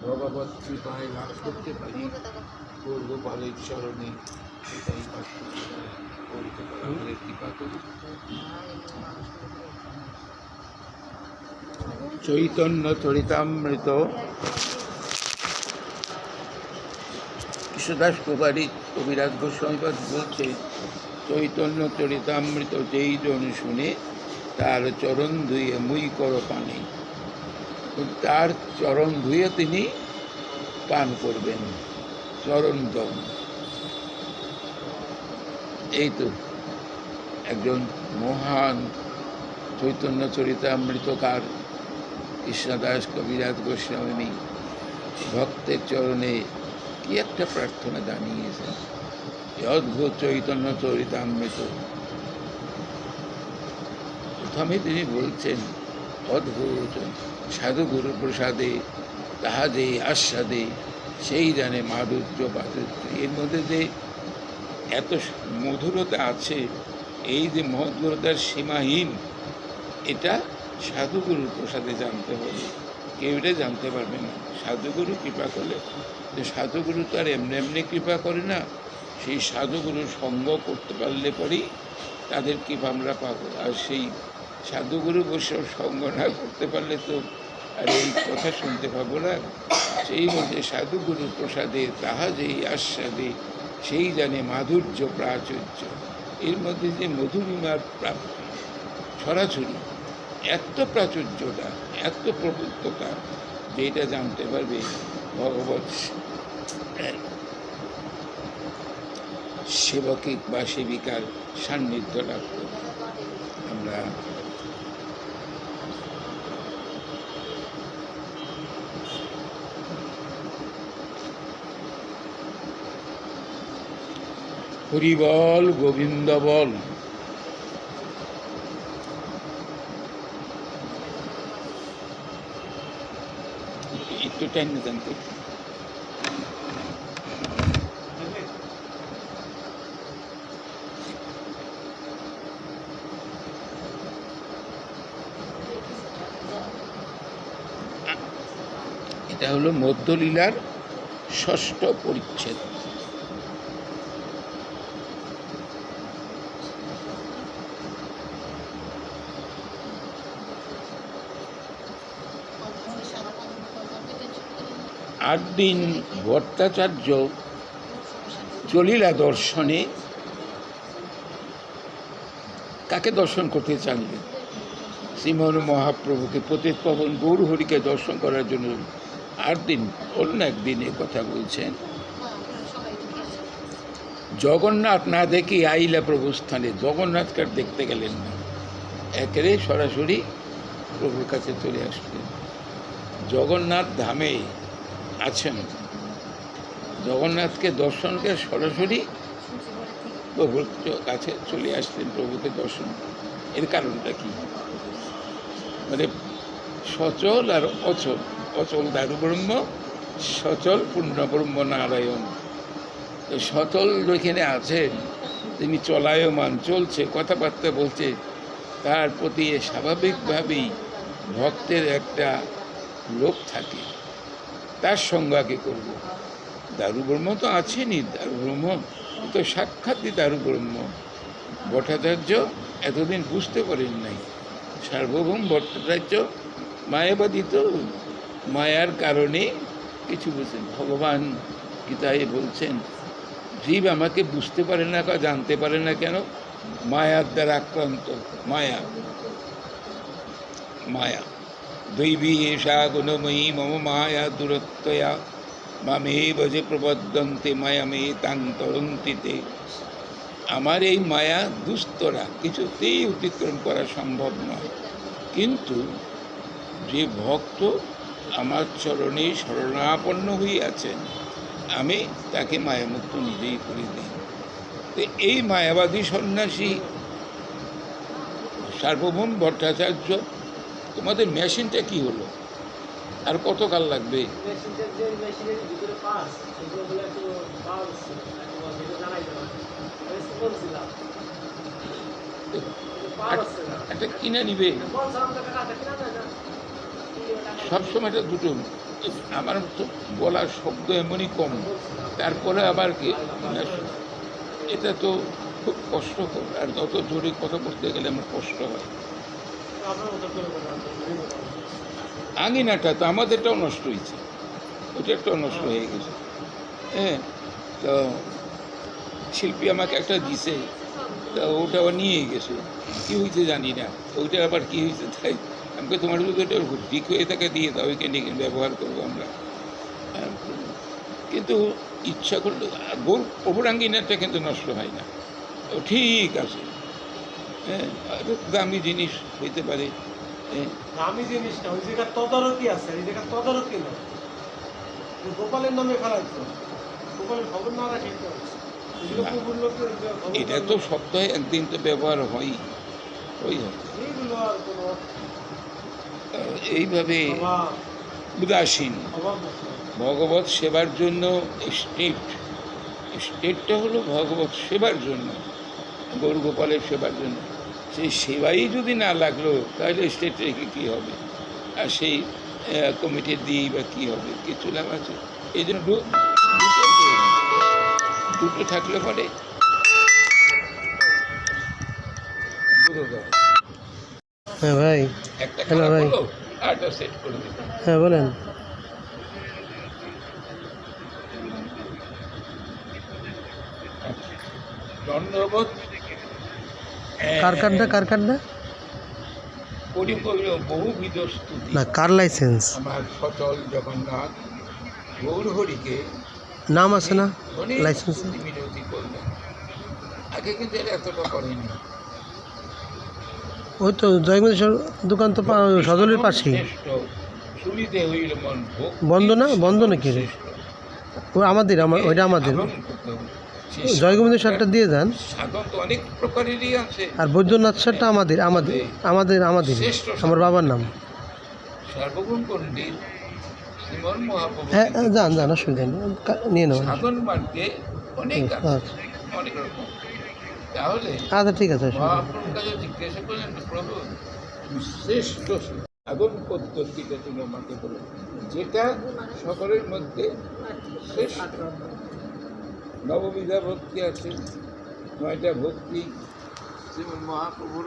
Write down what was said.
ভগবত কৃপায় লাভ করতে পারি পূর্বপালের চরণে, এটাই করতে পারে কৃপা করি। চৈতন্য চরিতামৃত কৃষ্ণদাস কবিরাজ গোস্বামীপাদ বলছে, চৈতন্য চরিতামৃত যেই জন শুনে তার চরণ ধুয়ে মুই কর পানে। তার চরণ ধুয়ে তিনি পান করবেন, চরণ দম। এই তো একজন মহান চৈতন্য চরিতামৃতকার কৃষ্ণদাস কবিরাজ গোস্বামী ভক্তের চরণে কি একটা প্রার্থনা জানিয়েছেন। অদ্ভুত চৈতন্য চরিতামৃত। প্রথমে তিনি বলছেন, অদ্ভুত সাধুগুরু প্রসাদে তাহা যে আস্বাদে সেই জানে মাধুর্য প্রাচুর্য। এর মধ্যে যে এত মধুরতা আছে, এই যে মধুরতার সীমাহীন, এটা সাধুগুরুর প্রসাদে জানতে হবে। কেউ এটা জানতে পারবে না, সাধুগুরু কৃপা করলে। যে সাধুগুরু তো আর এমনি এমনি কৃপা করে না, সেই সাধুগুরু সঙ্গ করতে পারলে পরেই তাদের কৃপা আমরা পাবো। আর সেই সাধুগুরু বসে সঙ্গ না করতে পারলে তো আর এই কথা শুনতে পাবো না। সেই মধ্যে সাধুগুরুর প্রসাদে তাহা যেই আস্বাদে সেই জানে মাধুর্য প্রাচুর্য। এর মধ্যে যে মধুরিমার প্রাপ্তি ছড়াছড়ি, এত প্রাচুর্যতা, এত প্রবুদ্ধতা, যেটা জানতে পারবে ভগবৎ সেবকে বা সেবিকার সান্নিধ্য লাভ করবে। আমরা হরি বল, গোবিন্দ বল। একটু টাইম জানতে এটা হলো মধ্যলীলার ৬ষ্ঠ পরিচ্ছেদ। আট দিন ভট্টাচার্য চলিলা দর্শনে। কাকে দর্শন করতে চাইলেন? শ্রীমন মহাপ্রভুকে, পতিত পাবন গৌরহরিকে দর্শন করার জন্য 8 দিন, অন্য একদিনে কথা বলছেন। জগন্নাথ না দেখি আইলা প্রভু স্থানে। জগন্নাথকে দেখতে গেলেন না, একেবারে সরাসরি প্রভুর কাছে চলে আসলেন। জগন্নাথ ধামে আছেন, জগন্নাথকে দর্শন করে সরাসরি প্রভুর কাছে চলে আসলেন, প্রভুকে দর্শন। এর কারণটা কি? মানে সচল আর অচল। অচল দারু ব্রহ্ম, সচল পূর্ণব্রহ্ম নারায়ণ। তো সচল যেখানে আছেন, তিনি চলায়মান, চলছে, কথাবার্তা বলছে, তার প্রতি স্বাভাবিকভাবেই ভক্তের একটা লোভ থাকে, তার সঙ্গ আগে করব। দারু ব্রহ্ম তো আছেনই, দারু ব্রহ্ম তো সাক্ষাৎই দারু ব্রহ্ম। ভট্টাচার্য এতদিন বুঝতে পারেন নাই। সার্বভৌম ভট্টাচার্য মায়াবাদী, তো মায়ার কারণে কিছু বুঝছেন। ভগবান গীতায় বলছেন, জীব আমাকে বুঝতে পারে না, জানতে পারে না কেন? মায়ার দ্বারা আক্রান্ত। মায়া মায়া দৈবী এষা গুণময়ী মম মায়া দূরত্বয়া মামে বজে প্রবদ্ধন্তে মায়ামে তান্তরন্তিতে। আমার এই মায়া দুস্তরা, কিছুতেই অতিক্রম করা সম্ভব নয়। কিন্তু যে ভক্ত আমার চরণে শরণাপন্ন হইয়াছেন, আমি তাকে মায়ামুক্ত নিজেই করে দিই। তো এই মায়াবাদী সন্ন্যাসী সার্বভৌম ভট্টাচার্য, তোমাদের মেশিনটা কি হলো? আর কতকাল লাগবে? একটা কিনে নিবে, সবসময় এটা দুটো আমার তো বলার শব্দ এমনই কম, তারপরে আবার কি মানে এটা তো খুব কষ্টকর, আর যত জোরে কথা বলতে গেলে আমার কষ্ট হয়। আঙিনাটা তো আমাদেরটাও নষ্ট হয়েছে, ওইটারটাও নষ্ট হয়ে গেছে। হ্যাঁ, তো শিল্পী আমাকে একটা দিছে, তা ওটাও নিয়ে গেছে, কী হয়েছে জানি না, ওইটা আবার কী হয়েছে তাই আমাকে তোমার যদি ওটা ঠিক হয়ে থাকে দিয়ে দাও, ওইখানে ব্যবহার করবো আমরা। কিন্তু ইচ্ছা করলে অপরাঙ্গিনাটা কিন্তু নষ্ট হয় না, ও ঠিক আছে। হ্যাঁ, দামি জিনিস হইতে পারে। দামি জিনিস না, ওই জায়গার তদারকি আছে, এই জায়গার তদারকি না। গোপালের নামে ফেলাইতো, গোপালের খবর না রাখে এটা তো সপ্তাহে একদিন তো ব্যবহার হয়। এইগুলো আর কোনো এইভাবে উদাসীন। ভগবত সেবার জন্য স্টেটটা হলো ভগবত সেবার জন্য, গরু গোপালের সেবার জন্য। সেই সেবাই যদি না লাগলো তাহলে স্টেট রেখে কী হবে, আর সেই কমিটির দিয়েই বা কী হবে, কিছু লাভ আছে? এই জন্য দুটো থাকলে পরে হ্যাঁ ভাই, একটা হ্যালো ভাই, আরটা সেট করে দিল। হ্যাঁ বলেন। দণ্ডবোধ কার কার্ডটা পরিপূর্ণ বহুবিধ স্তুতি। না, কার লাইসেন্স? আমার সচল জগন্নাথ গৌরহরিকে নাম আছে না অনেক লাইসেন্স? স্তুতি মিনতি করলেন। আগে কিন্তু এরা এতটা করেনি। ওই তো জয়গঞ্জের দোকান তো সজলের পাশেই। শ্রেষ্ঠ শুনিতে হইল মন ভোগ বন্ধ না, বন্ধ নাকি রে? ও আমাদের, ওইটা আমাদের। জয়গোবিন্দের শার্টটা দিয়ে যান। সাধন তো অনেক প্রকারেরই আছে, আর বৈদ্যনাথ শার্টটা আমাদের আমাদের আমাদের আমাদের আমার বাবার নাম। সর্বগুণ পণ্ডিত শ্রীমন মহাপ্রভু হ্যাঁ যান যান, অসুবিধা নেই, নিয়ে নেবেন। সাধন মার্গে অনেক আছে, আচ্ছা অনেক রকম। তাহলে আচ্ছা, ঠিক আছে, অসুবিধা নেই। মহাপ্রভুর কাছে জিজ্ঞাসা করলেন, প্রভু শ্রেষ্ঠ সাধন পদ্ধতিটা তুমি আমাকে বলুন, যেটা সকলের মধ্যে শ্রেষ্ঠ। নববিধা ভক্তি আছে, 9টা ভক্তি শ্রীমন মহাপ্রভুর